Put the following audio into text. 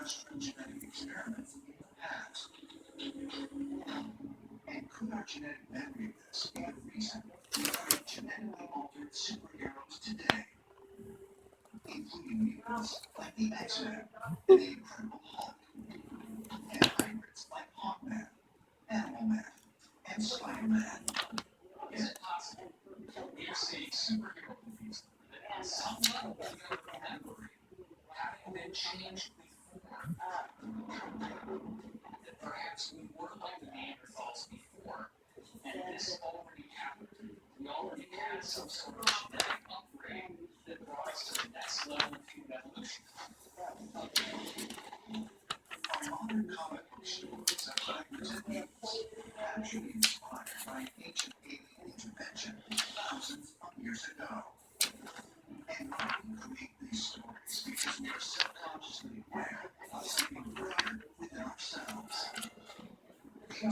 industrial genetic experiments in the past. And could our genetic memory of this be the reason we create genetically altered superheroes today, including mutants like the X-Men and the Incredible Hulk, and hybrids like Hawkman, Animal Man, and Spider-Man? Is it possible we are seeing superhero movies that at some level of memory having been changed before? That perhaps we were like the Neanderthals before, and this already happened. We already had some sort of genetic upgrade that brought us to the next level of human evolution. Our modern comic book stories of hybrids and mutants are actually inspired by an ancient alien intervention thousands of years ago.